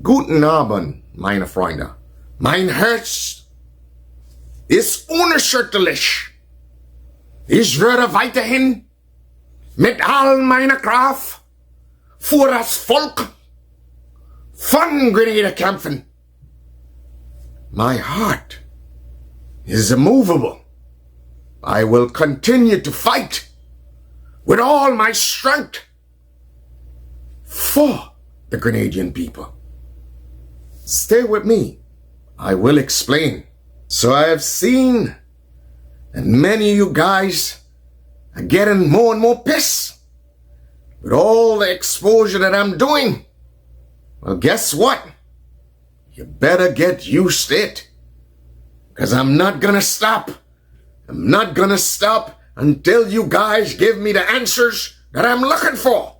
Guten Abend, meine Freunde. Mein Herz ist unerschütterlich. Ich werde weiterhin mit all meiner Kraft für das Volk von Grenada kämpfen. My heart is immovable. I will continue to fight with all my strength for the Grenadian people. Stay with me. I will explain. So I have seen that many of you guys are getting more and more pissed with all the exposure that I'm doing. Well, guess what? You better get used to it, because I'm not gonna stop. I'm not gonna stop until you guys give me the answers that I'm looking for.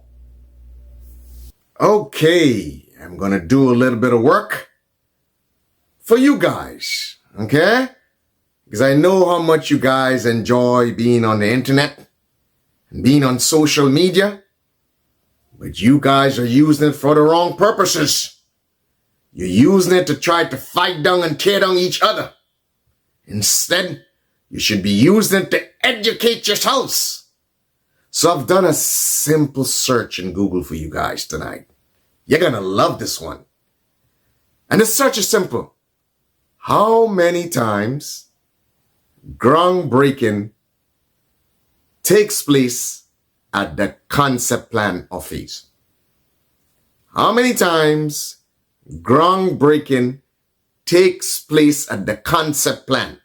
Okay, I'm gonna do a little bit of work for you guys, okay? Because I know how much you guys enjoy being on the internet and being on social media, but you guys are using it for the wrong purposes. You're using it to try to fight down and tear down each other. Instead, you should be using it to educate yourselves. So I've done a simple search in Google for you guys tonight. You're gonna love this one. And the search is simple. How many times groundbreaking takes place at the concept plan phase? How many times groundbreaking takes place at the concept plan?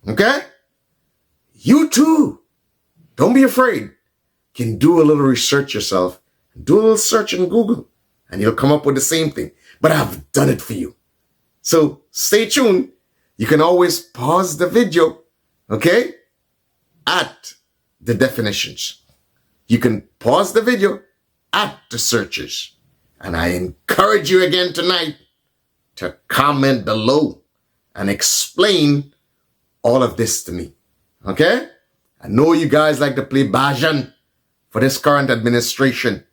Okay? You too, don't be afraid. You can do a little research yourself. Do a little search in Google and you'll come up with the same thing. But I've done it for you. So stay tuned. You can always pause the video, okay, at the definitions. You can pause the video at the searches. And I encourage you again tonight to comment below and explain all of this to me, okay? I know you guys like to play Bajan for this current administration.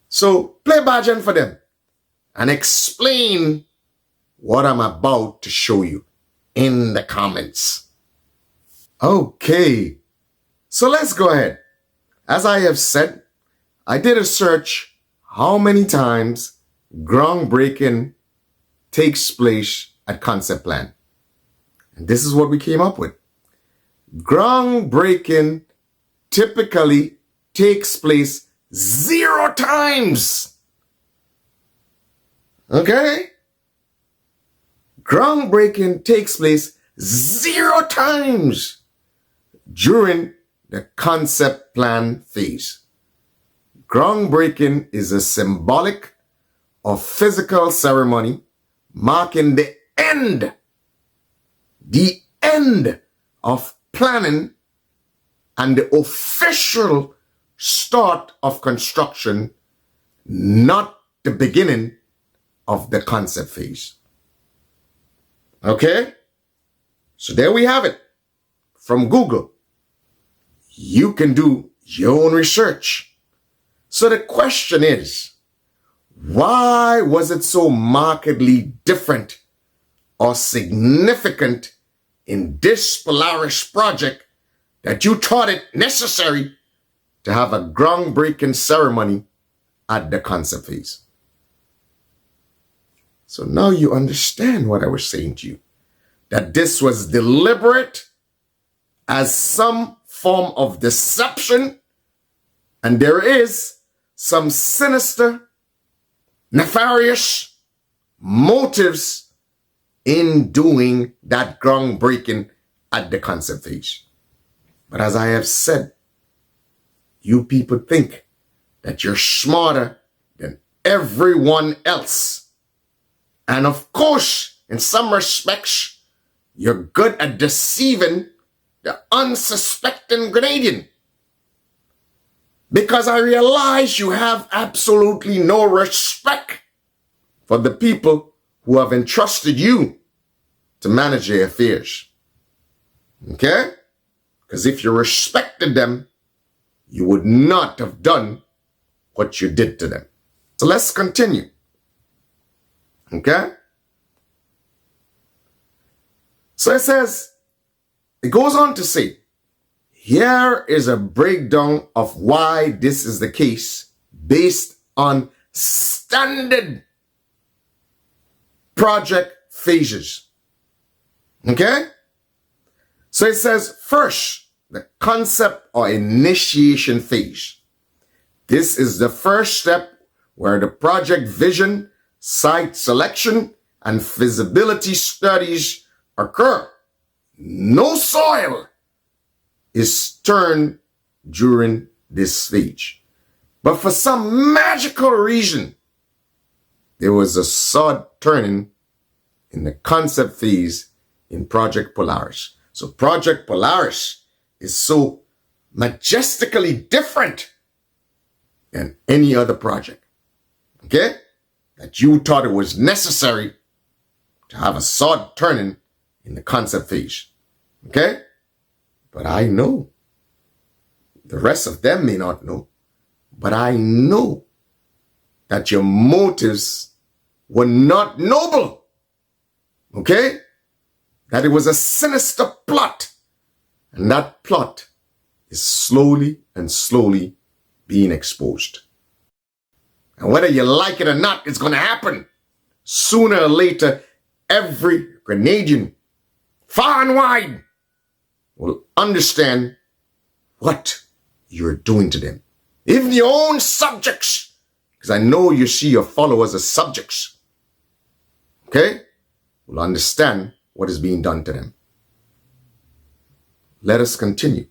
So play Bajan for them and explain what I'm about to show you in the comments. Okay, so let's go ahead. As I have said, I did a search how many times groundbreaking takes place at concept plan. And this is what we came up with. Groundbreaking typically takes place 0 times. Okay? Groundbreaking takes place 0 times during the concept plan phase. Groundbreaking is a symbolic or physical ceremony marking the end of planning and the official start of construction, not the beginning of the concept phase. Okay? So there we have it from Google. You can do your own research. So the question is, why was it so markedly different or significant in this Polaris project that you thought it necessary to have a groundbreaking ceremony at the concept phase? So now you understand what I was saying to you, that this was deliberate as some form of deception, and there is some sinister, nefarious motives in doing that groundbreaking at the concept phase. But as I have said, you people think that you're smarter than everyone else. And of course, in some respects, you're good at deceiving the unsuspecting Grenadian. Because I realize you have absolutely no respect for the people who have entrusted you to manage their affairs. Okay? Because if you respected them, you would not have done what you did to them. So let's continue. Okay? So it goes on to say, here is a breakdown of why this is the case based on standard project phases. Okay? So it says, first, the concept or initiation phase. This is the first step where the project vision, site selection, and feasibility studies occur. No soil is turned during this stage. But for some magical reason, there was a sod turning in the concept phase in Project Polaris. So Project Polaris is so majestically different than any other project. Okay? That you thought it was necessary to have a sod turning in the concept phase. Okay? But I know. The rest of them may not know. But I know that your motives were not noble. Okay? That it was a sinister plot. And that plot is slowly and slowly being exposed. And whether you like it or not, it's going to happen. Sooner or later, every Grenadian, far and wide, will understand what you're doing to them. Even your own subjects, because I know you see your followers as subjects, okay, will understand what is being done to them. Let us continue.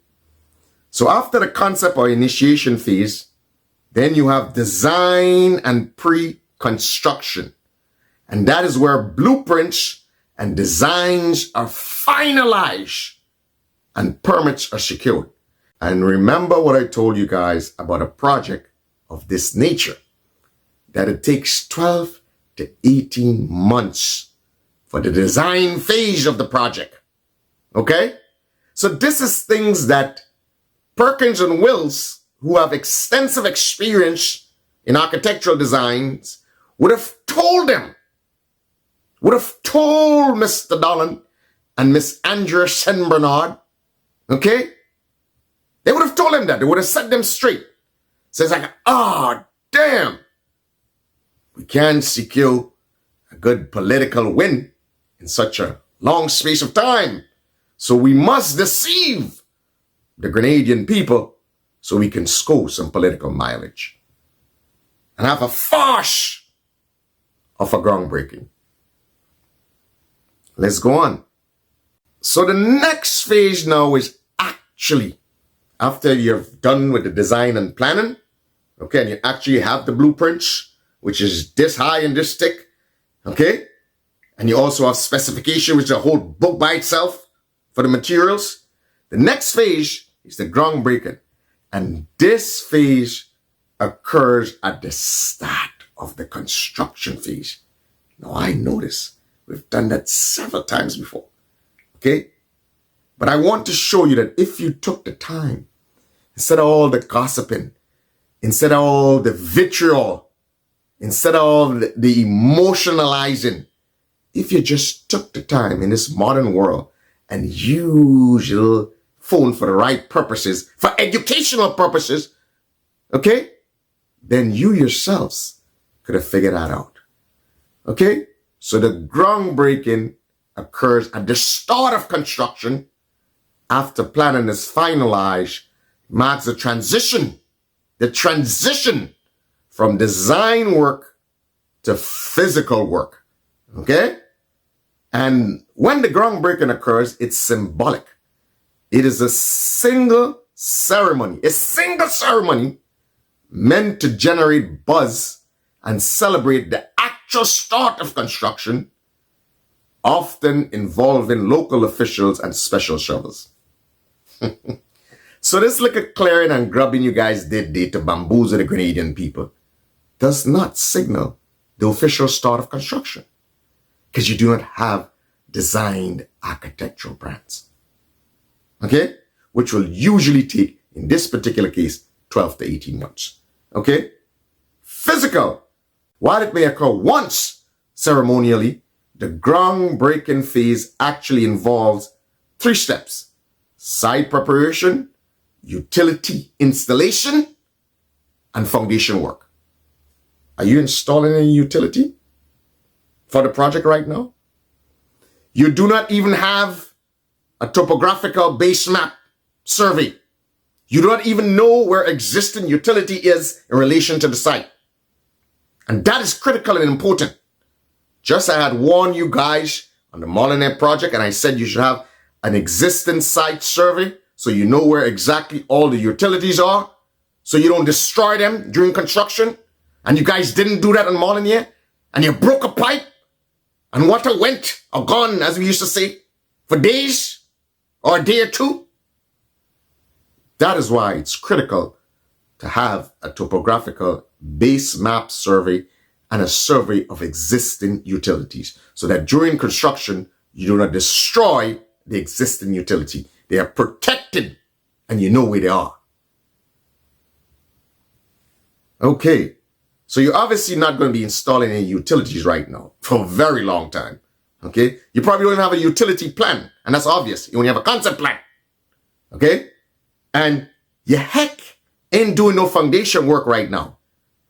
So after the concept or initiation phase, then you have design and pre-construction. And that is where blueprints and designs are finalized and permits are secured. And remember what I told you guys about a project of this nature, that it takes 12 to 18 months for the design phase of the project. Okay? So this is things that Perkins and Wills, who have extensive experience in architectural designs, would have told them, would have told Mr. Dolan and Miss Andrea St. Bernard, okay? They would have told them that. They would have set them straight. So it's like, damn. We can't secure a good political win in such a long space of time. So we must deceive the Grenadian people so we can score some political mileage and have a farce of a groundbreaking. Let's go on. So the next phase now is actually, after you've done with the design and planning, okay, and you actually have the blueprints, which is this high and this thick, okay, and you also have specification, which is a whole book by itself for the materials. The next phase is the groundbreaking, and this phase occurs at the start of the construction phase. Now, I know this. We've done that several times before, okay? But I want to show you that if you took the time, instead of all the gossiping, instead of all the vitriol, instead of all the emotionalizing, if you just took the time in this modern world and use your phone for the right purposes, for educational purposes, okay, then you yourselves could have figured that out, okay? So the groundbreaking occurs at the start of construction. After planning is finalized, marks the transition from design work to physical work, okay? And when the groundbreaking occurs, it's symbolic. It is a single ceremony meant to generate buzz and celebrate the actual start of construction, often involving local officials and special shovels. So this little clearing and grubbing you guys did to bamboozle the Grenadian people does not signal the official start of construction, because you do not have designed architectural plans, okay? Which will usually take, in this particular case, 12 to 18 months, okay? Physical, while it may occur once, ceremonially, the groundbreaking phase actually involves 3 steps: site preparation, utility installation, and foundation work. Are you installing any utility for the project right now? You do not even have a topographical base map survey. You do not even know where existing utility is in relation to the site. And that is critical and important. Just I had warned you guys on the Molyneux project, and I said you should have an existing site survey so you know where exactly all the utilities are, so you don't destroy them during construction. And you guys didn't do that on Molyneux, and you broke a pipe, and water went or gone, as we used to say, for days or a day or two. That is why it's critical to have a topographical base map survey and a survey of existing utilities, so that during construction, you do not destroy the existing utility. They are protected and you know where they are. Okay, so you're obviously not going to be installing any utilities right now for a very long time. Okay, you probably don't have a utility plan, and that's obvious. You only have a concept plan. Okay, and you heck ain't doing no foundation work right now.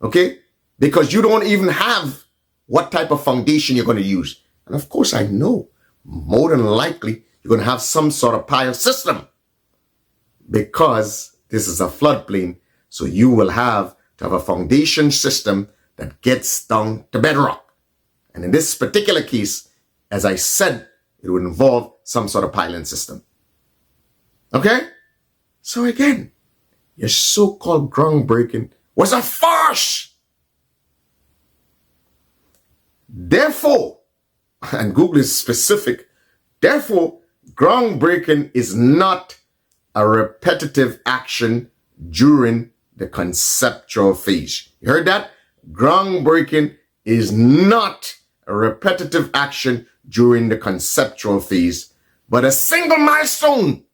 Okay, because you don't even have what type of foundation you're going to use. And of course, I know more than likely you're going to have some sort of pile system, because this is a floodplain. So you will have to have a foundation system that gets down to bedrock. And in this particular case, as I said, it would involve some sort of piling system. Okay? So again, your so-called groundbreaking was a farce. Therefore, and Google is specific, therefore, groundbreaking is not a repetitive action during the conceptual phase. You heard that? Groundbreaking is not a repetitive action during the conceptual phase, but a single milestone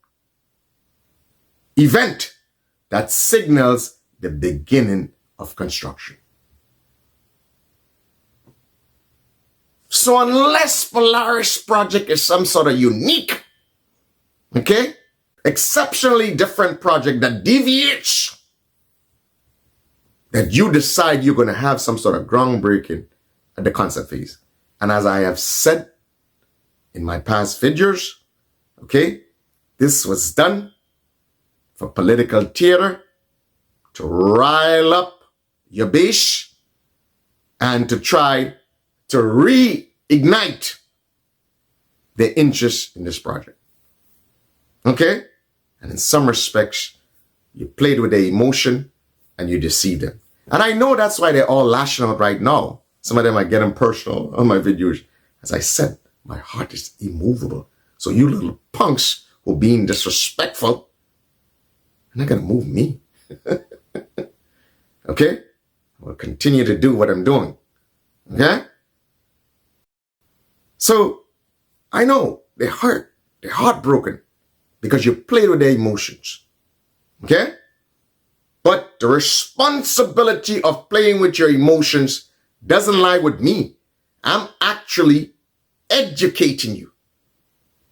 event that signals the beginning of construction. So unless Polaris project is some sort of unique, okay, exceptionally different project that deviates, that you decide you're going to have some sort of groundbreaking at the concept phase. And as I have said in my past videos, okay, this was done for political theater, to rile up your base and to try to reignite the interest in this project. Okay? And in some respects, you played with their emotion and you deceived them. And I know that's why they're all lashing out right now. Some of them are getting personal on my videos. As I said, my heart is immovable. So you little punks who are being disrespectful, you're not going to move me. Okay? I will continue to do what I'm doing. Okay? So, I know they're hurt. They're heartbroken because you played with their emotions. Okay? But the responsibility of playing with your emotions doesn't lie with me. I'm actually educating you.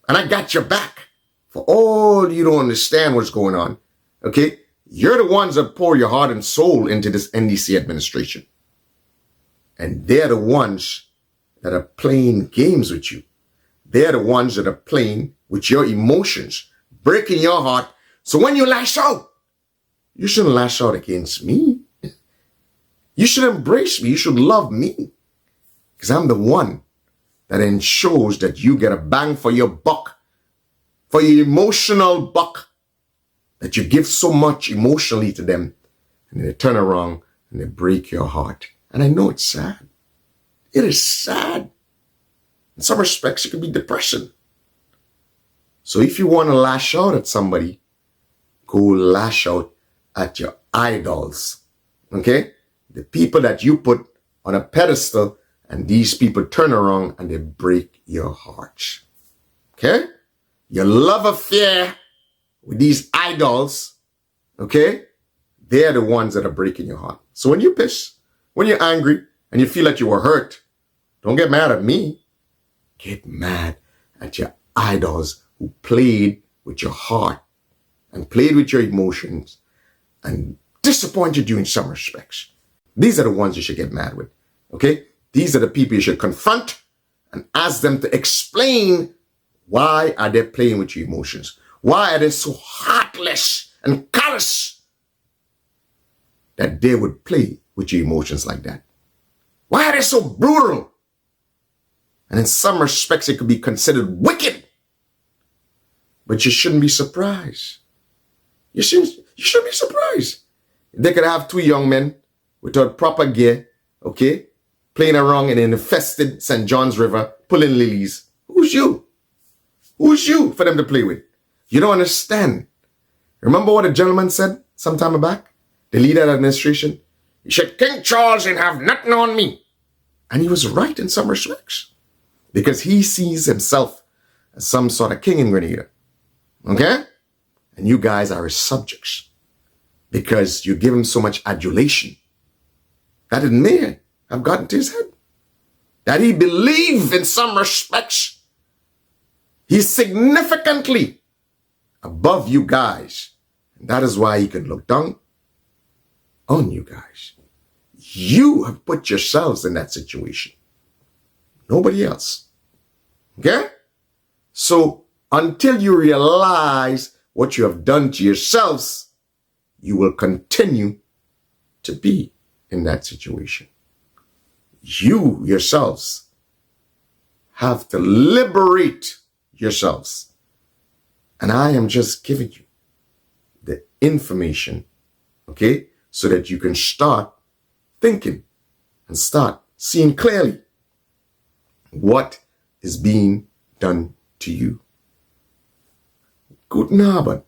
And I got your back. For all you don't understand what's going on. Okay? You're the ones that pour your heart and soul into this NDC administration. And they're the ones that are playing games with you. They're the ones that are playing with your emotions, breaking your heart. So when you lash out, you shouldn't lash out against me. You should embrace me. You should love me. Because I'm the one that ensures that you get a bang for your buck, for your emotional buck, that you give so much emotionally to them, and they turn around and they break your heart. And I know it's sad. It is sad. In some respects, it could be depression. So if you want to lash out at somebody, go lash out at your idols. Okay? The people that you put on a pedestal, and these people turn around and they break your heart. Okay? Your love affair with these idols, okay? They're the ones that are breaking your heart. So when you're pissed, when you're angry, and you feel that you were hurt, Don't get mad at me. Get mad at your idols who played with your heart and played with your emotions and disappointed you in some respects. These are the ones you should get mad with, okay? These are the people you should confront and ask them to explain why are they playing with your emotions? Why are they so heartless and callous that they would play with your emotions like that? Why are they so brutal? And in some respects, it could be considered wicked. But you shouldn't be surprised. You shouldn't be surprised. They could have two young men without proper gear, okay, playing around in an infested St. John's River, pulling lilies. Who's you? Who's you for them to play with? You don't understand. Remember what a gentleman said some time back? The leader of the administration? He said, King Charles ain't have nothing on me. And he was right in some respects. Because he sees himself as some sort of king in Grenada. Okay? And you guys are his subjects. Because you give him so much adulation. That it may have gotten to his head. That he believed in some respects. He's significantly above you guys. And that is why he can look down on you guys. You have put yourselves in that situation. Nobody else. Okay? So until you realize what you have done to yourselves, you will continue to be in that situation. You yourselves have to liberate yourselves. And I am just giving you the information, okay, so that you can start thinking and start seeing clearly what is being done to you. Guten Abend.